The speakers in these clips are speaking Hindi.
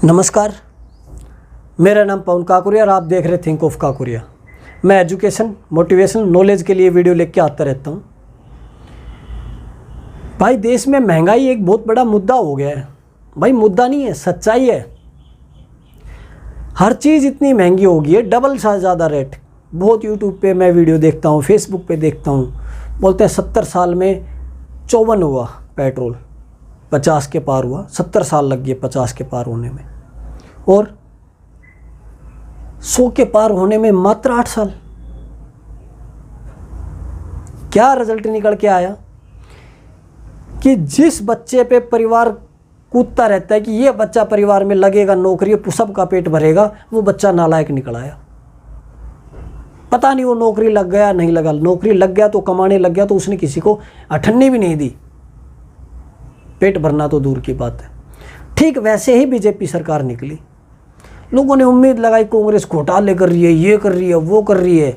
नमस्कार, मेरा नाम पवन काकुरिया और आप देख रहे थिंक ऑफ काकुरिया। मैं एजुकेशन, मोटिवेशन, नॉलेज के लिए वीडियो लेके आता रहता हूँ। भाई, देश में महंगाई एक बहुत बड़ा मुद्दा हो गया है। भाई, मुद्दा नहीं है, सच्चाई है। हर चीज़ इतनी महंगी हो गई है, डबल से ज़्यादा रेट। बहुत यूट्यूब पे मैं वीडियो देखता हूँ, फेसबुक पे देखता हूँ, बोलते हैं 70 साल में 54 हुआ पेट्रोल, 50 के पार हुआ। 70 साल लग गए 50 के पार होने में, और 100 के पार होने में मात्र 8 साल। क्या रिजल्ट निकल के आया कि जिस बच्चे पे परिवार कूदता रहता है कि ये बच्चा परिवार में लगेगा, नौकरी, सबका पेट भरेगा, वो बच्चा नालायक निकल आया। पता नहीं वो नौकरी लग गया नहीं लगा, नौकरी लग गया तो कमाने लग गया तो उसने किसी को अठन्नी भी नहीं दी, पेट भरना तो दूर की बात है। ठीक वैसे ही बीजेपी सरकार निकली। लोगों ने उम्मीद लगाई कांग्रेस घोटाले कर रही है, ये कर रही है, वो कर रही है,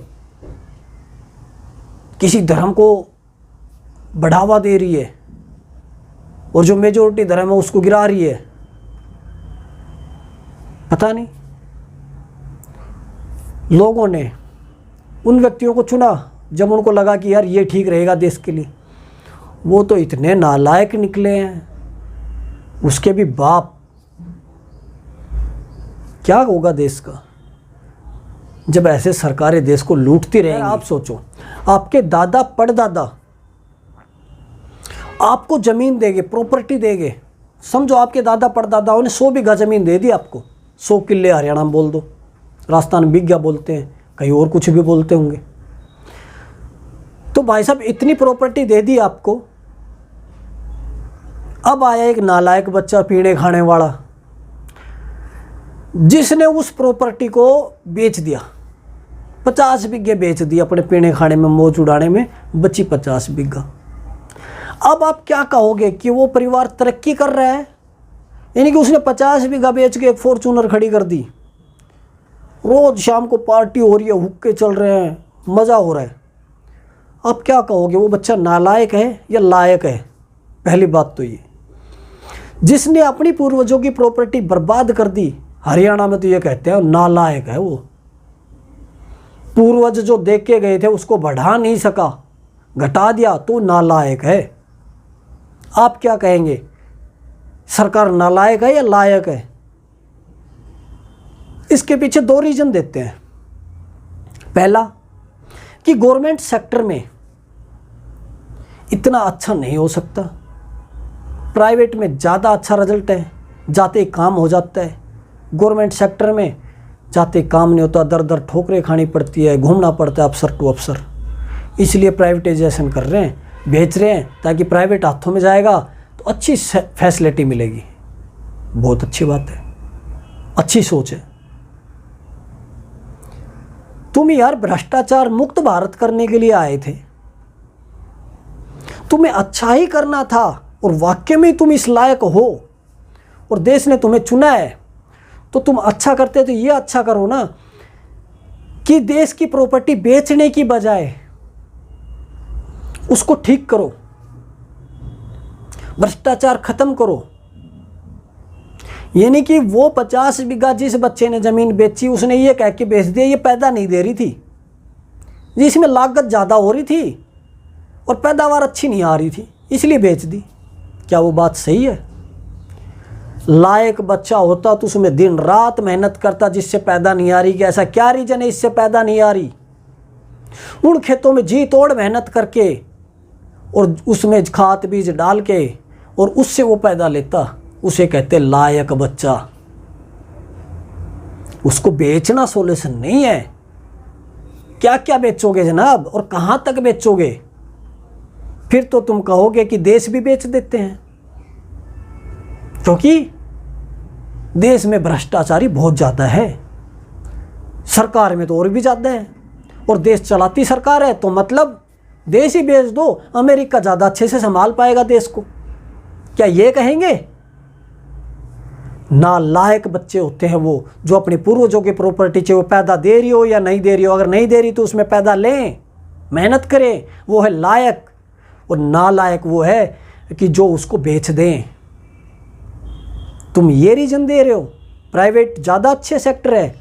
किसी धर्म को बढ़ावा दे रही है और जो मेजोरिटी धर्म है उसको गिरा रही है। पता नहीं, लोगों ने उन व्यक्तियों को चुना जब उनको लगा कि यार ये ठीक रहेगा देश के लिए। वो तो इतने नालायक निकले हैं, उसके भी बाप। क्या होगा देश का जब ऐसे सरकारें देश को लूटती रहेंगी? आप सोचो, आपके दादा परदादा आपको जमीन देंगे, प्रॉपर्टी देंगे। समझो आपके दादा परदादाओं ने 100 बीघा जमीन दे दी आपको। 100 किले हरियाणा में बोल दो, राजस्थान बीघा बोलते हैं, कहीं और कुछ भी बोलते होंगे। तो भाई साहब, इतनी प्रॉपर्टी दे दी आपको। अब आया एक नालायक बच्चा, पीने खाने वाला, जिसने उस प्रॉपर्टी को बेच दिया। 50 बीघे बेच दिए अपने पीने खाने में, मौज उड़ाने में, बची 50 बीघा। अब आप क्या कहोगे कि वो परिवार तरक्की कर रहा है? यानी कि उसने 50 बीघा बेच के एक फॉर्चूनर खड़ी कर दी, रोज शाम को पार्टी हो रही है, हुक्के चल रहे हैं, मज़ा हो रहा है। आप क्या कहोगे, वो बच्चा नालायक है या लायक है? पहली बात तो ये, जिसने अपनी पूर्वजों की प्रॉपर्टी बर्बाद कर दी, हरियाणा में तो ये कहते हैं नालायक है वो। पूर्वज जो देख के गए थे उसको बढ़ा नहीं सका, घटा दिया, तो नालायक है। आप क्या कहेंगे, सरकार नालायक है या लायक है? इसके पीछे 2 रीजन देते हैं। पहला कि गवर्नमेंट सेक्टर में इतना अच्छा नहीं हो सकता, प्राइवेट में ज़्यादा अच्छा रिजल्ट है, जाते ही काम हो जाता है। गवर्नमेंट सेक्टर में जाते काम नहीं होता, दर दर ठोकरें खानी पड़ती है, घूमना पड़ता है अफसर टू अफसर। इसलिए प्राइवेटाइजेशन कर रहे हैं, बेच रहे हैं, ताकि प्राइवेट हाथों में जाएगा तो अच्छी फैसिलिटी मिलेगी। बहुत अच्छी बात है, अच्छी सोच है। तुम यार भ्रष्टाचार मुक्त भारत करने के लिए आए थे, तुम्हें अच्छा ही करना था, और वाकई में तुम इस लायक हो और देश ने तुम्हें चुना है, तो तुम अच्छा करते तो ये अच्छा करो ना कि देश की प्रॉपर्टी बेचने की बजाय उसको ठीक करो, भ्रष्टाचार खत्म करो। यानी कि वो 50 बीघा जिस बच्चे ने ज़मीन बेची, उसने ये कह के बेच दिया ये पैदा नहीं दे रही थी, जिसमें लागत ज़्यादा हो रही थी और पैदावार अच्छी नहीं आ रही थी, इसलिए बेच दी। क्या वो बात सही है? लायक बच्चा होता तो उसमें दिन रात मेहनत करता, जिससे पैदा नहीं आ रही। कि ऐसा क्या रीजन है इससे पैदा नहीं आ रही? उन खेतों में जी तोड़ मेहनत करके और उसमें खाद बीज डाल के और उससे वो पैदा लेता, उसे कहते लायक बच्चा। उसको बेचना सॉल्यूशन नहीं है। क्या क्या बेचोगे जनाब, और कहां तक बेचोगे? फिर तो तुम कहोगे कि देश भी बेच देते हैं, क्योंकि देश में भ्रष्टाचारी बहुत ज़्यादा है, सरकार में तो और भी ज़्यादा है, और देश चलाती सरकार है, तो मतलब देश ही बेच दो, अमेरिका ज़्यादा अच्छे से संभाल पाएगा देश को। क्या ये कहेंगे? नालायक बच्चे होते हैं वो, जो अपने पूर्वजों की प्रॉपर्टी चाहे वो पैदा दे रही हो या नहीं दे रही हो, अगर नहीं दे रही तो उसमें पैदा लें, मेहनत करें, वो है लायक। और नालायक वो है कि जो उसको बेच दें। तुम ये रीजन दे रहे हो प्राइवेट ज़्यादा अच्छे सेक्टर है?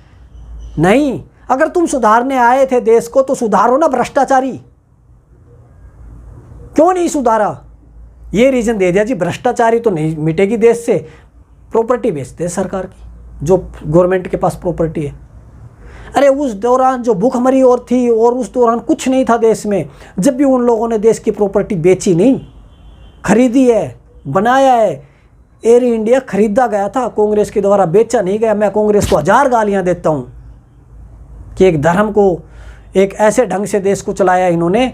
नहीं। अगर तुम सुधारने आए थे देश को तो सुधारो ना भ्रष्टाचारी। क्यों नहीं सुधारा? ये रीज़न दे दिया जी भ्रष्टाचारी तो नहीं मिटेगी देश से, प्रॉपर्टी बेचते हैं सरकार की, जो गवर्नमेंट के पास प्रॉपर्टी है। अरे उस दौरान जो भूखमरी और थी और उस दौरान कुछ नहीं था देश में, जब भी उन लोगों ने देश की प्रॉपर्टी बेची नहीं, खरीदी है, बनाया है। एयर इंडिया खरीदा गया था कांग्रेस के द्वारा, बेचा नहीं गया। मैं कांग्रेस को 1000 गालियां देता हूं कि एक धर्म को एक ऐसे ढंग से देश को चलाया इन्होंने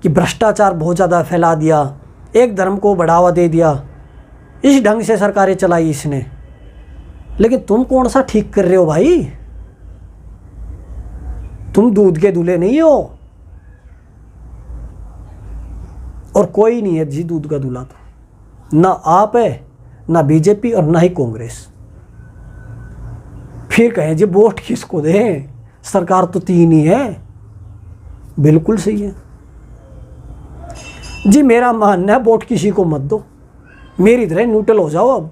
कि भ्रष्टाचार बहुत ज़्यादा फैला दिया, एक धर्म को बढ़ावा दे दिया, इस ढंग से सरकारें चलाई इसने। लेकिन तुम कौन सा ठीक कर रहे हो भाई? तुम दूध के दूल्हे नहीं हो, और कोई नहीं है जी दूध का दूल्हा। तो ना आप है, ना बीजेपी और ना ही कांग्रेस। फिर कहें जी वोट किसको दें, सरकार तो 3 ही है। बिल्कुल सही है जी, मेरा मानना है वोट किसी को मत दो, मेरी तरह न्यूट्रल हो जाओ अब।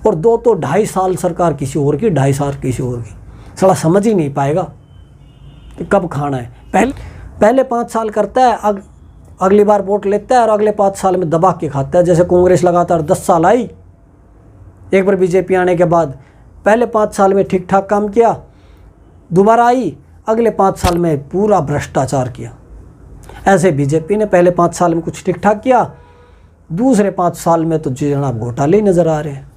और 2 तो 2.5 साल सरकार किसी और की, 2.5 साल किसी और की, साला समझ ही नहीं पाएगा कि कब खाना है। पहले 5 साल करता है, अगली बार वोट लेता है और अगले 5 साल में दबा के खाता है। जैसे कांग्रेस लगातार 10 साल आई, एक बार बीजेपी आने के बाद पहले 5 साल में ठीक ठाक काम किया, दोबारा आई, अगले 5 साल में पूरा भ्रष्टाचार किया। ऐसे बीजेपी ने पहले 5 साल में कुछ ठीक ठाक किया, दूसरे 5 साल में तो जी जनाब घोटाले नज़र आ रहे हैं।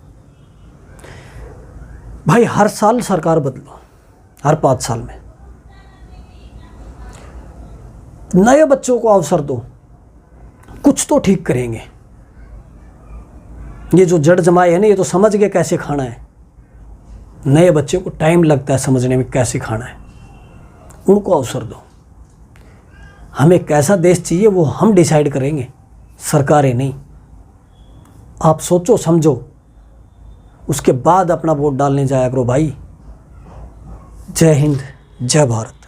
भाई हर साल सरकार बदलो, हर 5 साल में नए बच्चों को अवसर दो, कुछ तो ठीक करेंगे। ये जो जड़ जमाए है ना, ये तो समझ गए कैसे खाना है। नए बच्चे को टाइम लगता है समझने में कैसे खाना है, उनको अवसर दो। हमें कैसा देश चाहिए वो हम डिसाइड करेंगे, सरकारें नहीं। आप सोचो समझो, उसके बाद अपना वोट डालने जाया करो भाई। जय हिंद, जय भारत।